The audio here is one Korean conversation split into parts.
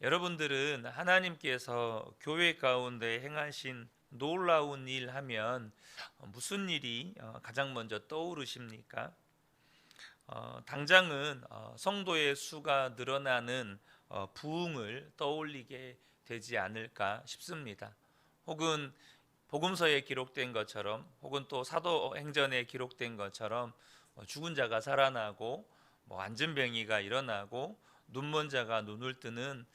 여러분들은 하나님께서 교회 가운데 행하신 놀라운 일 하면 무슨 일이 가장 먼저 떠오르십니까? 당장은 성도의 수가 늘어나는 부흥을 떠올리게 되지 않을까 싶습니다. 혹은 복음서에 기록된 것처럼, 혹은 또 사도행전에 기록된 것처럼 죽은 자가 살아나고 안진병이가 일어나고 눈먼 자가 눈을 뜨는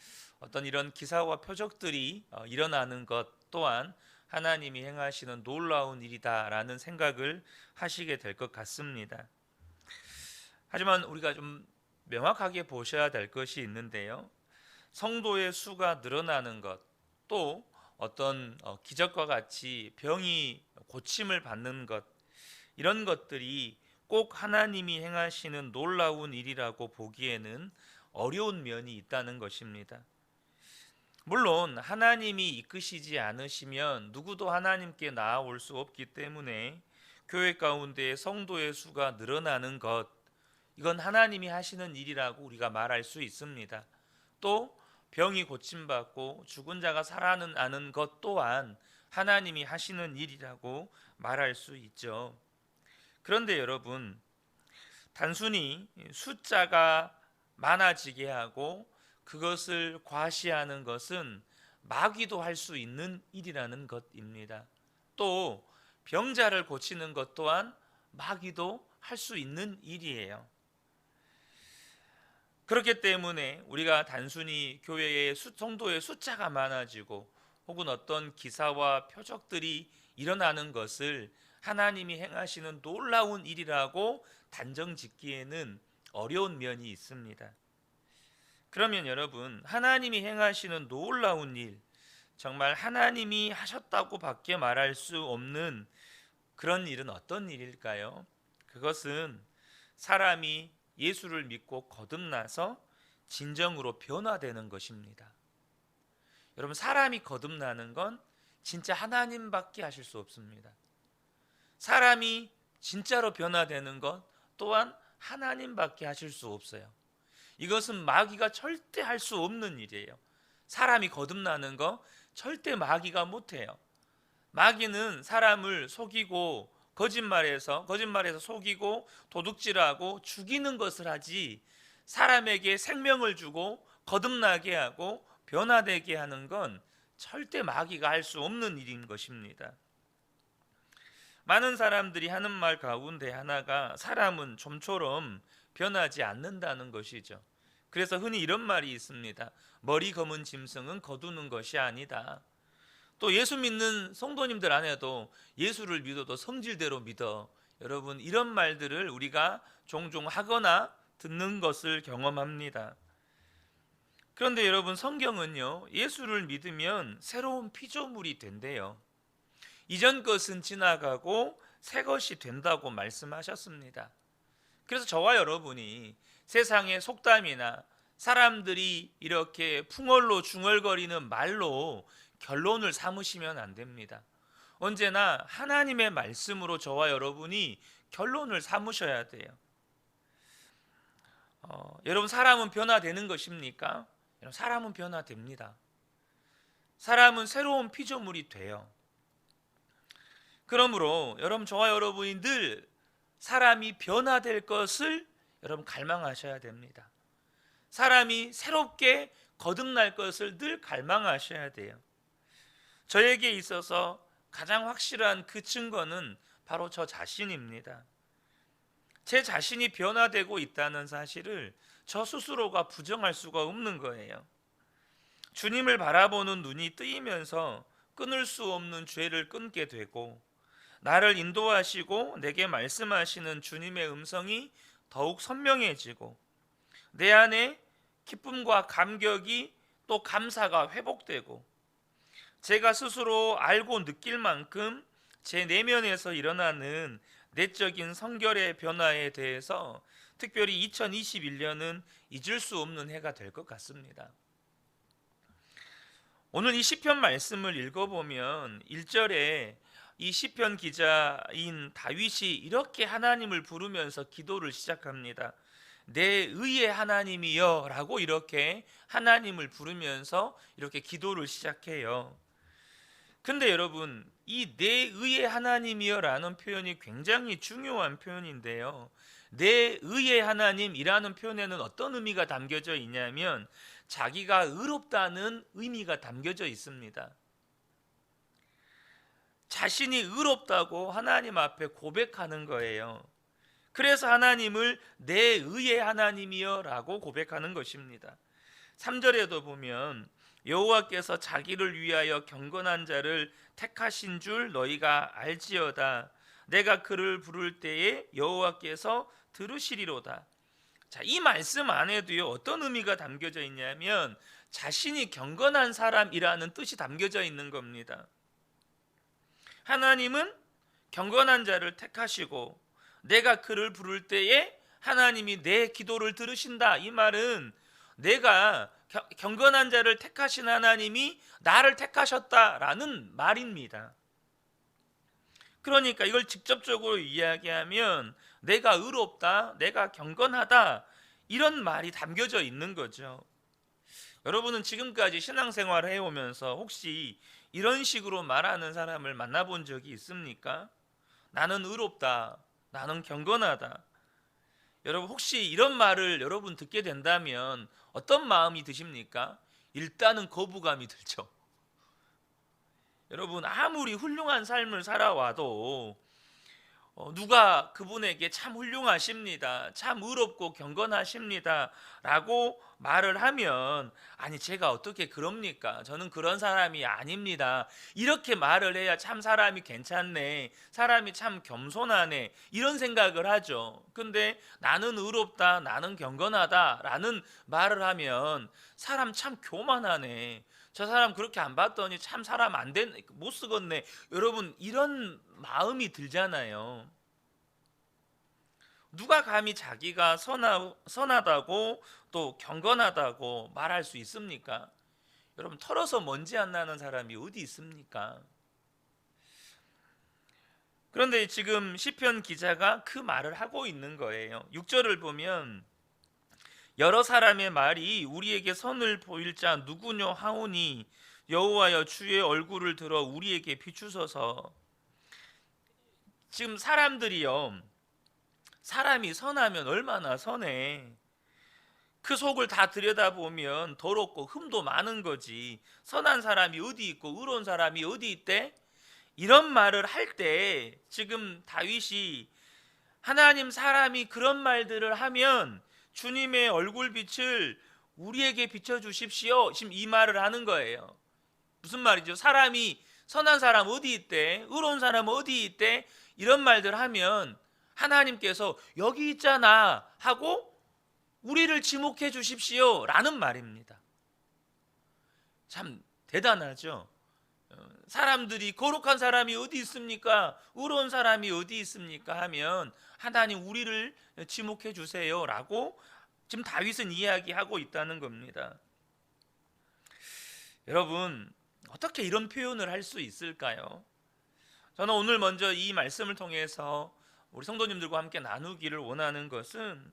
어떤 이런 기사와 표적들이 일어나는 것 또한 하나님이 행하시는 놀라운 일이다라는 생각을 하시게 될 것 같습니다. 하지만 우리가 좀 명확하게 보셔야 될 것이 있는데요. 성도의 수가 늘어나는 것, 또 어떤 기적과 같이 병이 고침을 받는 것, 이런 것들이 꼭 하나님이 행하시는 놀라운 일이라고 보기에는 어려운 면이 있다는 것입니다. 물론 하나님이 이끄시지 않으시면 누구도 하나님께 나아올 수 없기 때문에 교회 가운데 성도의 수가 늘어나는 것, 이건 하나님이 하시는 일이라고 우리가 말할 수 있습니다. 또 병이 고침받고 죽은 자가 살아나는 것 또한 하나님이 하시는 일이라고 말할 수 있죠. 그런데 여러분, 단순히 숫자가 많아지게 하고 그것을 과시하는 것은 마귀도 할 수 있는 일이라는 것입니다. 또 병자를 고치는 것 또한 마귀도 할 수 있는 일이에요. 그렇기 때문에 우리가 단순히 교회의 성도의 숫자가 많아지고 혹은 어떤 기사와 표적들이 일어나는 것을 하나님이 행하시는 놀라운 일이라고 단정 짓기에는 어려운 면이 있습니다. 그러면 여러분, 하나님이 행하시는 놀라운 일, 정말 하나님이 하셨다고 밖에 말할 수 없는 그런 일은 어떤 일일까요? 그것은 사람이 예수를 믿고 거듭나서 진정으로 변화되는 것입니다. 여러분, 사람이 거듭나는 건 진짜 하나님밖에 하실 수 없습니다. 사람이 진짜로 변화되는 것 또한 하나님밖에 하실 수 없어요. 이것은 마귀가 절대 할 수 없는 일이에요. 사람이 거듭나는 거 절대 마귀가 못해요. 마귀는 사람을 속이고 거짓말해서 속이고 도둑질하고 죽이는 것을 하지, 사람에게 생명을 주고 거듭나게 하고 변화되게 하는 건 절대 마귀가 할 수 없는 일인 것입니다. 많은 사람들이 하는 말 가운데 하나가 사람은 좀처럼 변하지 않는다는 것이죠. 그래서 흔히 이런 말이 있습니다. 머리 검은 짐승은 거두는 것이 아니다. 또 예수 믿는 성도님들 안에도 예수를 믿어도 성질대로 믿어. 여러분, 이런 말들을 우리가 종종 하거나 듣는 것을 경험합니다. 그런데 여러분, 성경은요, 예수를 믿으면 새로운 피조물이 된대요. 이전 것은 지나가고 새 것이 된다고 말씀하셨습니다. 그래서 저와 여러분이 세상의 속담이나 사람들이 이렇게 풍월로 중얼거리는 말로 결론을 삼으시면 안 됩니다. 언제나 하나님의 말씀으로 저와 여러분이 결론을 삼으셔야 돼요. 여러분, 사람은 변화되는 것입니까? 여러분, 사람은 변화됩니다. 사람은 새로운 피조물이 돼요. 그러므로 여러분, 저와 여러분이 늘 사람이 변화될 것을 여러분 갈망하셔야 됩니다. 사람이 새롭게 거듭날 것을 늘 갈망하셔야 돼요. 저에게 있어서 가장 확실한 그 증거는 바로 저 자신입니다. 제 자신이 변화되고 있다는 사실을 저 스스로가 부정할 수가 없는 거예요. 주님을 바라보는 눈이 뜨이면서 끊을 수 없는 죄를 끊게 되고, 나를 인도하시고 내게 말씀하시는 주님의 음성이 더욱 선명해지고, 내 안에 기쁨과 감격이 또 감사가 회복되고, 제가 스스로 알고 느낄 만큼 제 내면에서 일어나는 내적인 성결의 변화에 대해서 특별히 2021년은 잊을 수 없는 해가 될 것 같습니다. 오늘 이 시편 말씀을 읽어보면 1절에 이 시편 기자인 다윗이 이렇게 하나님을 부르면서 기도를 시작합니다. 내 의의 하나님이여 라고 이렇게 하나님을 부르면서 이렇게 기도를 시작해요. 근데 여러분, 이 내 의의 하나님이여 라는 표현이 굉장히 중요한 표현인데요, 내 의의 하나님이라는 표현에는 어떤 의미가 담겨져 있냐면 자기가 의롭다는 의미가 담겨져 있습니다. 자신이 의롭다고 하나님 앞에 고백하는 거예요. 그래서 하나님을 내 의의 하나님이여 라고 고백하는 것입니다. 3절에도 보면 여호와께서 자기를 위하여 경건한 자를 택하신 줄 너희가 알지어다. 내가 그를 부를 때에 여호와께서 들으시리로다. 자, 이 말씀 안에도요, 어떤 의미가 담겨져 있냐면 자신이 경건한 사람이라는 뜻이 담겨져 있는 겁니다. 하나님은 경건한 자를 택하시고 내가 그를 부를 때에 하나님이 내 기도를 들으신다. 이 말은 내가 경건한 자를 택하신 하나님이 나를 택하셨다라는 말입니다. 그러니까 이걸 직접적으로 이야기하면 내가 의롭다, 내가 경건하다, 이런 말이 담겨져 있는 거죠. 여러분은 지금까지 신앙생활을 해오면서 혹시 이런 식으로 말하는 사람을 만나본 적이 있습니까? 나는 의롭다, 나는 경건하다. 여러분, 혹시 이런 말을 여러분 듣게 된다면 어떤 마음이 드십니까? 일단은 거부감이 들죠. 여러분, 아무리 훌륭한 삶을 살아와도 누가 그분에게 참 훌륭하십니다, 참 의롭고 경건하십니다 라고 말을 하면, 아니 제가 어떻게 그럽니까, 저는 그런 사람이 아닙니다, 이렇게 말을 해야 참 사람이 괜찮네, 사람이 참 겸손하네, 이런 생각을 하죠. 근데 나는 의롭다, 나는 경건하다 라는 말을 하면 사람 참 교만하네, 저 사람 그렇게 안 봤더니 참 사람 안 된, 못 쓰겠네, 여러분 이런 마음이 들잖아요. 누가 감히 자기가 선하다고 또 경건하다고 말할 수 있습니까? 여러분, 털어서 먼지 안 나는 사람이 어디 있습니까? 그런데 지금 시편 기자가 그 말을 하고 있는 거예요. 6절을 보면 여러 사람의 말이 우리에게 선을 보일 자 누구뇨 하오니 여호와여 주의 얼굴을 들어 우리에게 비추소서. 지금 사람들이요, 사람이 선하면 얼마나 선해, 그 속을 다 들여다보면 더럽고 흠도 많은 거지, 선한 사람이 어디 있고 의로운 사람이 어디 있대? 이런 말을 할 때 지금 다윗이 하나님, 사람이 그런 말들을 하면 주님의 얼굴빛을 우리에게 비춰주십시오, 지금 이 말을 하는 거예요. 무슨 말이죠? 사람이, 선한 사람 어디 있대, 의로운 사람 어디 있대, 이런 말들 하면 하나님께서 여기 있잖아 하고 우리를 지목해 주십시오 라는 말입니다. 참 대단하죠. 사람들이 거룩한 사람이 어디 있습니까, 의로운 사람이 어디 있습니까 하면 하나님 우리를 지목해 주세요 라고 지금 다윗은 이야기하고 있다는 겁니다. 여러분, 어떻게 이런 표현을 할 수 있을까요? 저는 오늘 먼저 이 말씀을 통해서 우리 성도님들과 함께 나누기를 원하는 것은,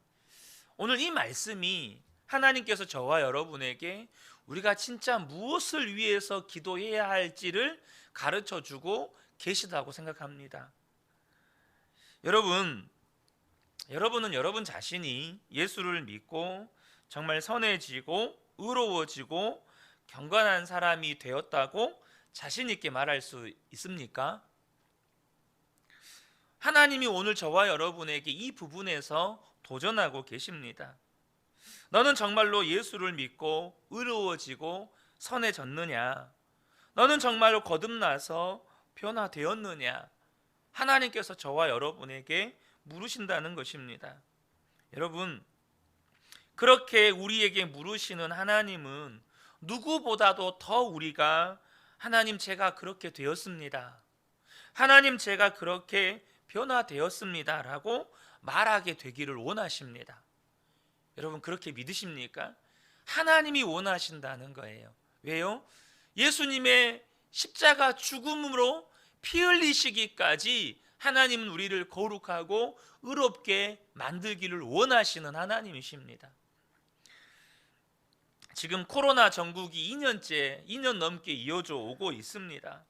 오늘 이 말씀이 하나님께서 저와 여러분에게 우리가 진짜 무엇을 위해서 기도해야 할지를 가르쳐 주고 계시다고 생각합니다. 여러분은 여러분 자신이 예수를 믿고 정말 선해지고 의로워지고 경건한 사람이 되었다고 자신 있게 말할 수 있습니까? 하나님이 오늘 저와 여러분에게 이 부분에서 도전하고 계십니다. 너는 정말로 예수를 믿고 의로워지고 선해졌느냐? 너는 정말로 거듭나서 변화되었느냐? 하나님께서 저와 여러분에게 물으신다는 것입니다. 여러분, 그렇게 우리에게 물으시는 하나님은 누구보다도 더 우리가 하나님 제가 그렇게 되었습니다, 하나님 제가 그렇게 변화되었습니다 라고 말하게 되기를 원하십니다. 여러분, 그렇게 믿으십니까? 하나님이 원하신다는 거예요. 왜요? 예수님의 십자가 죽음으로 피 흘리시기까지 하나님은 우리를 거룩하고 의롭게 만들기를 원하시는 하나님이십니다. 지금 코로나 전국이 2년 넘게 이어져 오고 있습니다.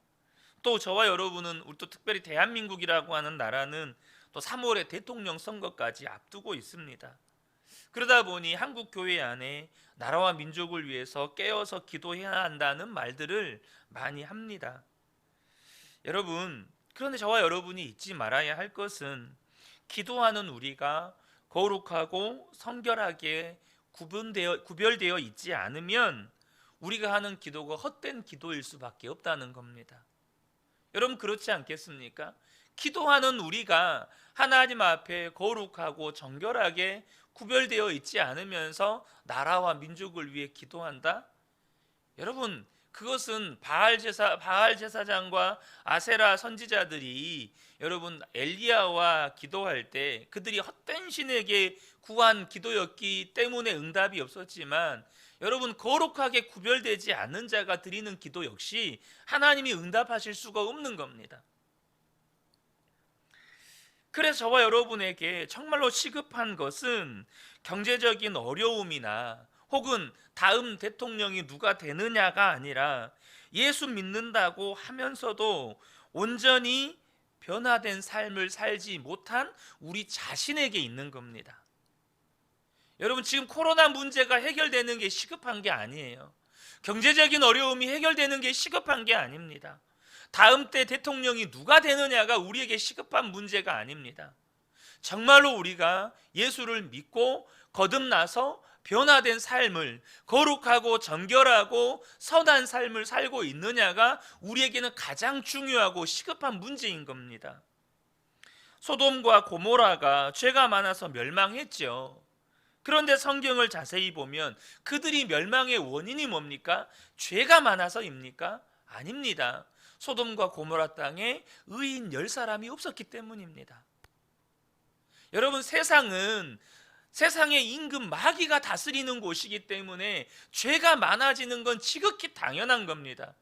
또 저와 여러분은 우리 또 특별히 대한민국이라고 하는 나라는 또 3월에 대통령 선거까지 앞두고 있습니다. 그러다 보니 한국 교회 안에 나라와 민족을 위해서 깨어서 기도해야 한다는 말들을 많이 합니다. 여러분, 그런데 저와 여러분이 잊지 말아야 할 것은 기도하는 우리가 거룩하고 성결하게 구별되어 있지 않으면 우리가 하는 기도가 헛된 기도일 수밖에 없다는 겁니다. 여러분, 그렇지 않겠습니까? 기도하는 우리가 하나님 앞에 거룩하고 정결하게 구별되어 있지 않으면서 나라와 민족을 위해 기도한다? 여러분, 그것은 바알 제사장과 아세라 선지자들이 여러분 엘리야와 기도할 때 그들이 헛된 신에게 구한 기도였기 때문에 응답이 없었지만, 여러분, 거룩하게 구별되지 않는 자가 드리는 기도 역시 하나님이 응답하실 수가 없는 겁니다. 그래서 저와 여러분에게 정말로 시급한 것은 경제적인 어려움이나 혹은 다음 대통령이 누가 되느냐가 아니라 예수 믿는다고 하면서도 온전히 변화된 삶을 살지 못한 우리 자신에게 있는 겁니다. 여러분, 지금 코로나 문제가 해결되는 게 시급한 게 아니에요. 경제적인 어려움이 해결되는 게 시급한 게 아닙니다. 다음 때 대통령이 누가 되느냐가 우리에게 시급한 문제가 아닙니다. 정말로 우리가 예수를 믿고 거듭나서 변화된 삶을, 거룩하고 정결하고 선한 삶을 살고 있느냐가 우리에게는 가장 중요하고 시급한 문제인 겁니다. 소돔과 고모라가 죄가 많아서 멸망했죠. 그런데 성경을 자세히 보면 그들이 멸망의 원인이 뭡니까? 죄가 많아서입니까? 아닙니다. 소돔과 고모라 땅에 의인 10사람이 없었기 때문입니다. 여러분, 세상의 임금 마귀가 다스리는 곳이기 때문에 죄가 많아지는 건 지극히 당연한 겁니다.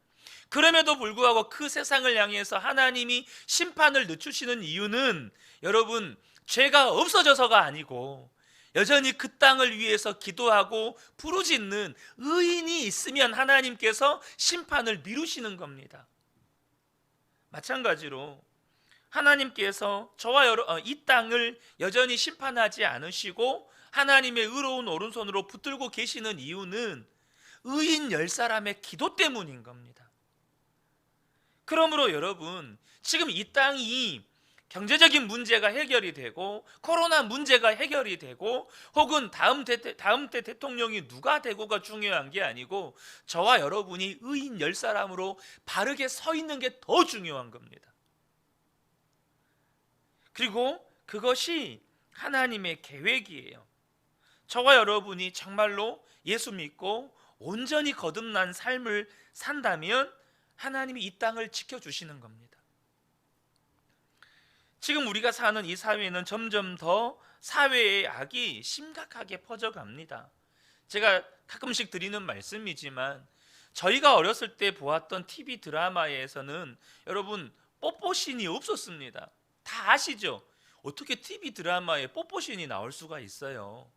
그럼에도 불구하고 그 세상을 향해서 하나님이 심판을 늦추시는 이유는 여러분, 죄가 없어져서가 아니고 여전히 그 땅을 위해서 기도하고 부르짖는 의인이 있으면 하나님께서 심판을 미루시는 겁니다. 마찬가지로 하나님께서 이 땅을 여전히 심판하지 않으시고 하나님의 의로운 오른손으로 붙들고 계시는 이유는 의인 10사람의 기도 때문인 겁니다. 그러므로 여러분, 지금 이 땅이 경제적인 문제가 해결이 되고 코로나 문제가 해결이 되고 혹은 다음 때 대통령이 누가 되고가 중요한 게 아니고 저와 여러분이 의인 10사람으로 바르게 서 있는 게 더 중요한 겁니다. 그리고 그것이 하나님의 계획이에요. 저와 여러분이 정말로 예수 믿고 온전히 거듭난 삶을 산다면 하나님이 이 땅을 지켜주시는 겁니다. 지금 우리가 사는 이 사회는 점점 더 사회의 악이 심각하게 퍼져갑니다. 제가 가끔씩 드리는 말씀이지만 저희가 어렸을 때 보았던 TV 드라마에서는 여러분 뽀뽀신이 없었습니다. 다 아시죠? 어떻게 TV 드라마에 뽀뽀신이 나올 수가 있어요?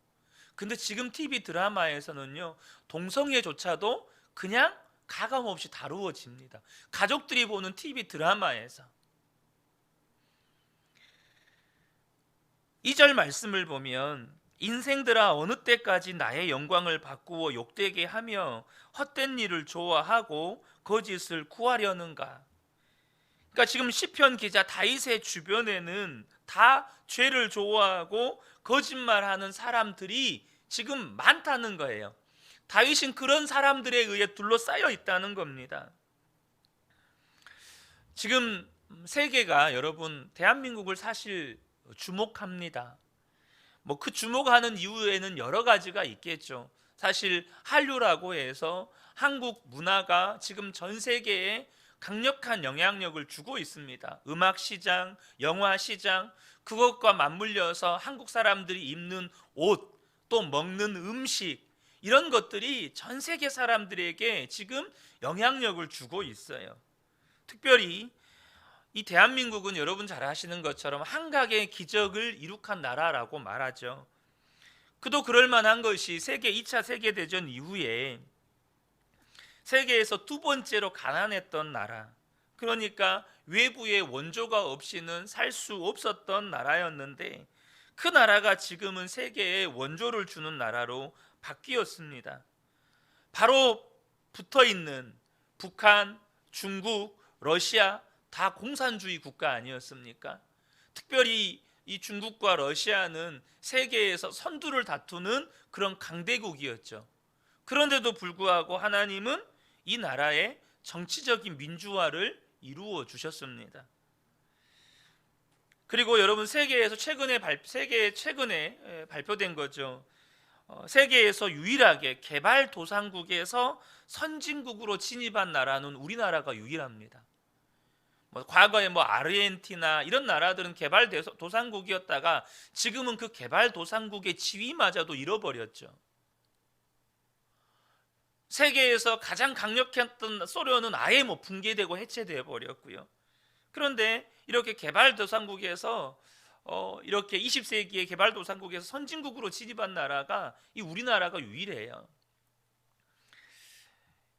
근데 지금 TV 드라마에서는요, 동성애조차도 그냥 가감없이 다루어집니다. 가족들이 보는 TV 드라마에서. 2절 말씀을 보면 인생들아 어느 때까지 나의 영광을 바꾸어 욕되게 하며 헛된 일을 좋아하고 거짓을 구하려는가. 그러니까 지금 시편 기자 다윗의 주변에는 다 죄를 좋아하고 거짓말하는 사람들이 지금 많다는 거예요. 다윗은 그런 사람들에 의해 둘러싸여 있다는 겁니다. 지금 세계가 여러분 대한민국을 사실 주목합니다. 그 주목하는 이유에는 여러 가지가 있겠죠. 사실 한류라고 해서 한국 문화가 지금 전 세계에 강력한 영향력을 주고 있습니다. 음악 시장, 영화 시장, 그것과 맞물려서 한국 사람들이 입는 옷, 또 먹는 음식, 이런 것들이 전 세계 사람들에게 지금 영향력을 주고 있어요. 특별히 이 대한민국은 여러분 잘 아시는 것처럼 한각의 기적을 이룩한 나라라고 말하죠. 그도 그럴 만한 것이 2차 세계대전 이후에 세계에서 두 번째로 가난했던 나라, 그러니까 외부의 원조가 없이는 살 수 없었던 나라였는데, 그 나라가 지금은 세계에 원조를 주는 나라로 바뀌었습니다. 바로 붙어있는 북한, 중국, 러시아 다 공산주의 국가 아니었습니까? 특별히 이 중국과 러시아는 세계에서 선두를 다투는 그런 강대국이었죠. 그런데도 불구하고 하나님은 이 나라의 정치적인 민주화를 이루어 주셨습니다. 그리고 여러분, 세계에 최근에 발표된 거죠. 세계에서 유일하게 개발도상국에서 선진국으로 진입한 나라는 우리나라가 유일합니다. 과거에 아르헨티나 이런 나라들은 개발도상국이었다가 지금은 그 개발도상국의 지위마저도 잃어버렸죠. 세계에서 가장 강력했던 소련은 아예 붕괴되고 해체되어 버렸고요. 그런데 이렇게 개발도상국에서 이렇게 20세기의 개발도상국에서 선진국으로 진입한 나라가 이 우리나라가 유일해요.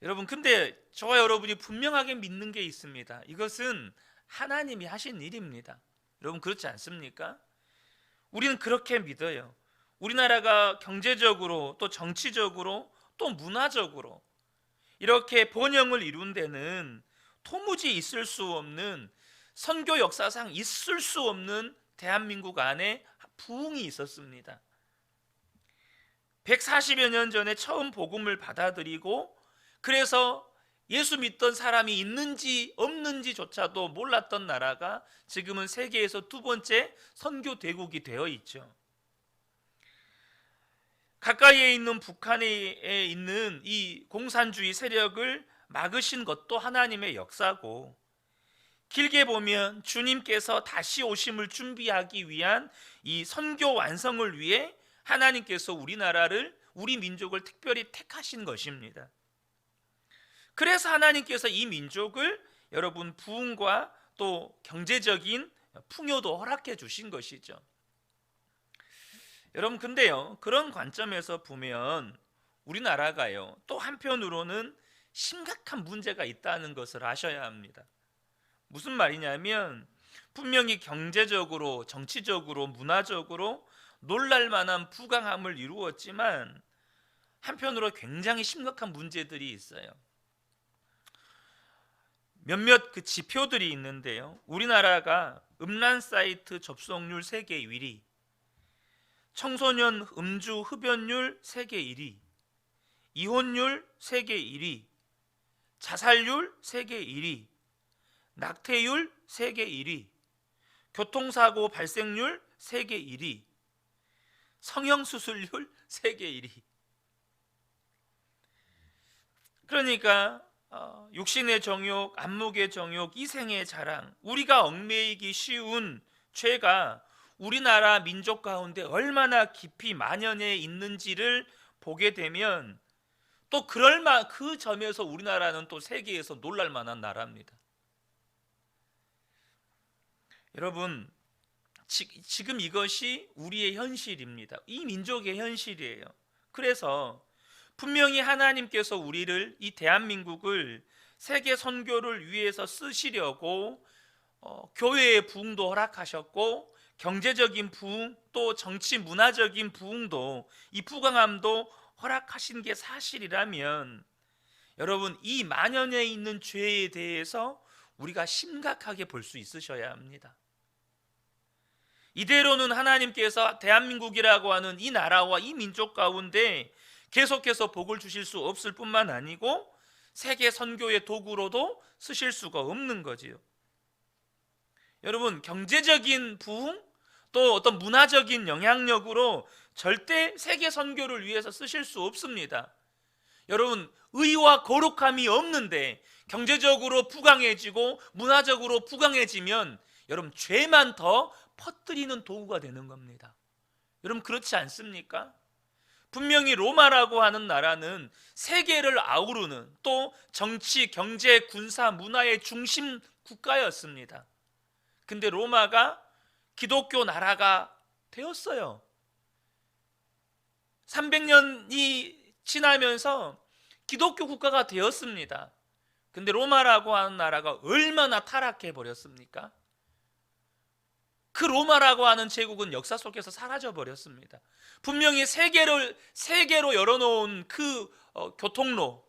여러분, 근데 저와 여러분이 분명하게 믿는 게 있습니다. 이것은 하나님이 하신 일입니다. 여러분, 그렇지 않습니까? 우리는 그렇게 믿어요. 우리나라가 경제적으로 또 정치적으로 또 문화적으로 이렇게 번영을 이룬 데는 도무지 있을 수 없는, 선교 역사상 있을 수 없는 대한민국 안에 부흥이 있었습니다. 140여 년 전에 처음 복음을 받아들이고, 그래서 예수 믿던 사람이 있는지 없는지조차도 몰랐던 나라가 지금은 세계에서 두 번째 선교 대국이 되어 있죠. 가까이에 있는 북한에 있는 이 공산주의 세력을 막으신 것도 하나님의 역사고, 길게 보면 주님께서 다시 오심을 준비하기 위한 이 선교 완성을 위해 하나님께서 우리나라를, 우리 민족을 특별히 택하신 것입니다. 그래서 하나님께서 이 민족을 여러분 부흥과 또 경제적인 풍요도 허락해 주신 것이죠. 여러분, 근데요, 그런 관점에서 보면 우리나라가요, 또 한편으로는 심각한 문제가 있다는 것을 아셔야 합니다. 무슨 말이냐면, 분명히 경제적으로, 정치적으로, 문화적으로 놀랄만한 부강함을 이루었지만 한편으로 굉장히 심각한 문제들이 있어요. 몇몇 그 지표들이 있는데요, 우리나라가 음란 사이트 접속률 세계 1위, 청소년 음주 흡연율 세계 1위, 이혼율 세계 1위, 자살률 세계 1위, 낙태율 세계 1위, 교통사고 발생률 세계 1위, 성형수술률 세계 1위. 그러니까 육신의 정욕, 안목의 정욕, 이생의 자랑, 우리가 얽매이기 쉬운 죄가 우리나라 민족 가운데 얼마나 깊이 만연해 있는지를 보게 되면 또 그 점에서 우리나라는 또 세계에서 놀랄 만한 나라입니다. 여러분, 지금 이것이 우리의 현실입니다. 이 민족의 현실이에요. 그래서 분명히 하나님께서 우리를, 이 대한민국을 세계 선교를 위해서 쓰시려고 교회의 부흥도 허락하셨고, 경제적인 부흥, 또 정치 문화적인 부흥도, 이 부강함도 허락하신 게 사실이라면, 여러분, 이 만연해 있는 죄에 대해서 우리가 심각하게 볼 수 있으셔야 합니다. 이대로는 하나님께서 대한민국이라고 하는 이 나라와 이 민족 가운데 계속해서 복을 주실 수 없을 뿐만 아니고 세계 선교의 도구로도 쓰실 수가 없는 거지요. 여러분, 경제적인 부흥, 또 어떤 문화적인 영향력으로 절대 세계 선교를 위해서 쓰실 수 없습니다. 여러분, 의와 거룩함이 없는데 경제적으로 부강해지고 문화적으로 부강해지면 여러분, 죄만 더 퍼뜨리는 도구가 되는 겁니다. 여러분, 그렇지 않습니까? 분명히 로마라고 하는 나라는 세계를 아우르는, 또 정치, 경제, 군사, 문화의 중심 국가였습니다. 근데 로마가 기독교 나라가 되었어요. 300년이 지나면서 기독교 국가가 되었습니다. 근데 로마라고 하는 나라가 얼마나 타락해 버렸습니까? 그 로마라고 하는 제국은 역사 속에서 사라져 버렸습니다. 분명히 세계로 열어놓은 그 교통로,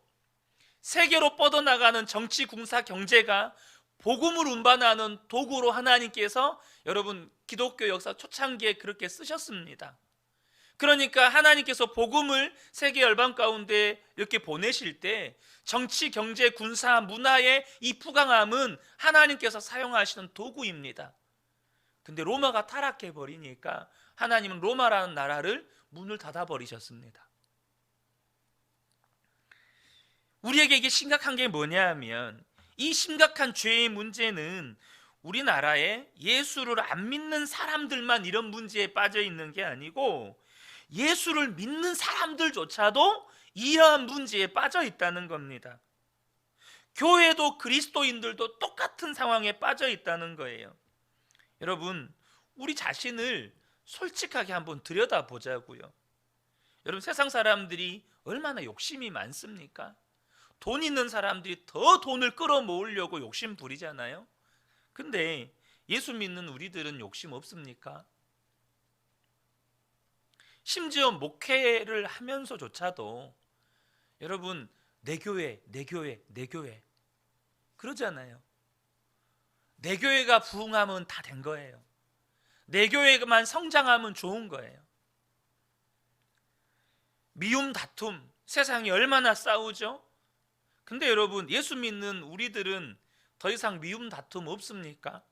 세계로 뻗어나가는 정치, 군사, 경제가 복음을 운반하는 도구로 하나님께서 여러분 기독교 역사 초창기에 그렇게 쓰셨습니다. 그러니까 하나님께서 복음을 세계 열방 가운데 이렇게 보내실 때 정치, 경제, 군사, 문화의 이 부강함은 하나님께서 사용하시는 도구입니다. 근데 로마가 타락해 버리니까 하나님은 로마라는 나라를 문을 닫아 버리셨습니다. 우리에게 이게 심각한 게 뭐냐 하면 이 심각한 죄의 문제는 우리나라에 예수를 안 믿는 사람들만 이런 문제에 빠져 있는 게 아니고 예수를 믿는 사람들조차도 이러한 문제에 빠져 있다는 겁니다. 교회도 그리스도인들도 똑같은 상황에 빠져 있다는 거예요. 여러분, 우리 자신을 솔직하게 한번 들여다보자고요. 여러분, 세상 사람들이 얼마나 욕심이 많습니까? 돈 있는 사람들이 더 돈을 끌어모으려고 욕심 부리잖아요. 근데 예수 믿는 우리들은 욕심 없습니까? 심지어 목회를 하면서조차도 여러분 내 교회 그러잖아요. 내 교회가 부흥하면 다 된 거예요. 내 교회만 성장하면 좋은 거예요. 미움 다툼, 세상이 얼마나 싸우죠? 근데 여러분 예수 믿는 우리들은 더 이상 미움 다툼 없습니까?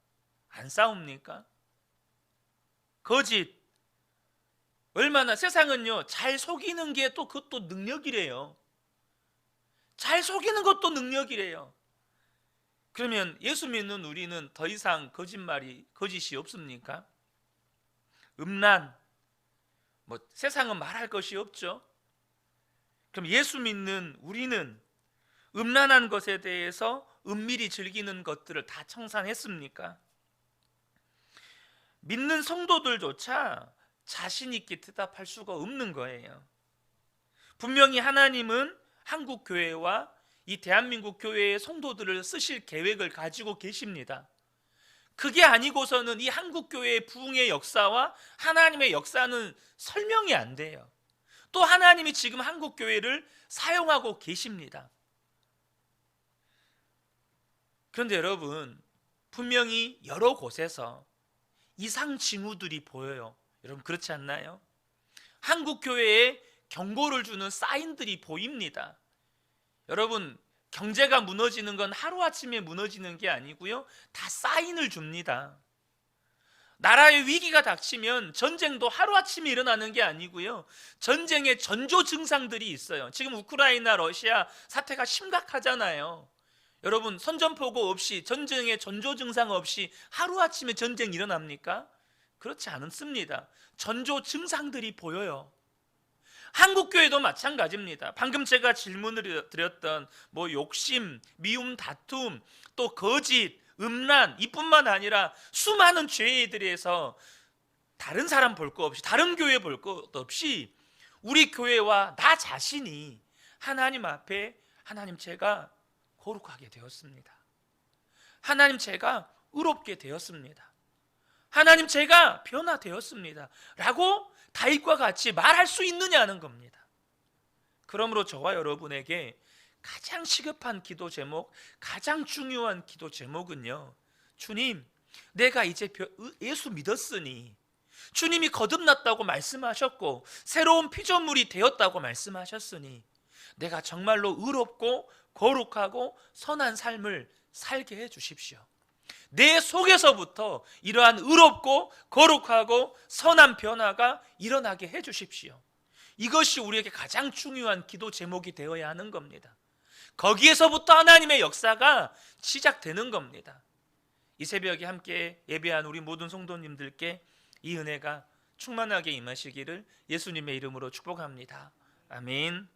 안 싸웁니까? 거짓, 얼마나 세상은요 잘 속이는 게 또 그것도 능력이래요. 잘 속이는 것도 능력이래요. 그러면 예수 믿는 우리는 더 이상 거짓이 없습니까? 음란, 세상은 말할 것이 없죠. 그럼 예수 믿는 우리는 음란한 것에 대해서 은밀히 즐기는 것들을 다 청산했습니까? 믿는 성도들조차 자신 있게 대답할 수가 없는 거예요. 분명히 하나님은 한국 교회와 이 대한민국 교회의 성도들을 쓰실 계획을 가지고 계십니다. 그게 아니고서는 이 한국 교회의 부흥의 역사와 하나님의 역사는 설명이 안 돼요. 또 하나님이 지금 한국 교회를 사용하고 계십니다. 그런데 여러분, 분명히 여러 곳에서 이상 징후들이 보여요. 여러분 그렇지 않나요? 한국 교회에 경고를 주는 사인들이 보입니다. 여러분 경제가 무너지는 건 하루아침에 무너지는 게 아니고요, 다 사인을 줍니다. 나라의 위기가 닥치면 전쟁도 하루아침에 일어나는 게 아니고요, 전쟁의 전조 증상들이 있어요. 지금 우크라이나 러시아 사태가 심각하잖아요. 여러분 선전포고 없이, 전쟁의 전조 증상 없이 하루아침에 전쟁이 일어납니까? 그렇지 않습니다. 전조 증상들이 보여요. 한국교회도 마찬가지입니다. 방금 제가 질문을 드렸던 욕심, 미움, 다툼, 또 거짓, 음란, 이뿐만 아니라 수많은 죄들에서 다른 사람 볼 것 없이, 다른 교회 볼 것 없이 우리 교회와 나 자신이 하나님 앞에, 하나님 제가 거룩하게 되었습니다. 하나님 제가 의롭게 되었습니다. 하나님 제가 변화되었습니다 라고 다윗과 같이 말할 수 있느냐는 겁니다. 그러므로 저와 여러분에게 가장 시급한 기도 제목, 가장 중요한 기도 제목은요, 주님, 내가 이제 예수 믿었으니, 주님이 거듭났다고 말씀하셨고 새로운 피조물이 되었다고 말씀하셨으니 내가 정말로 의롭고 거룩하고 선한 삶을 살게 해 주십시오. 내 속에서부터 이러한 의롭고 거룩하고 선한 변화가 일어나게 해 주십시오. 이것이 우리에게 가장 중요한 기도 제목이 되어야 하는 겁니다. 거기에서부터 하나님의 역사가 시작되는 겁니다. 이 새벽에 함께 예배한 우리 모든 성도님들께 이 은혜가 충만하게 임하시기를 예수님의 이름으로 축복합니다. 아멘.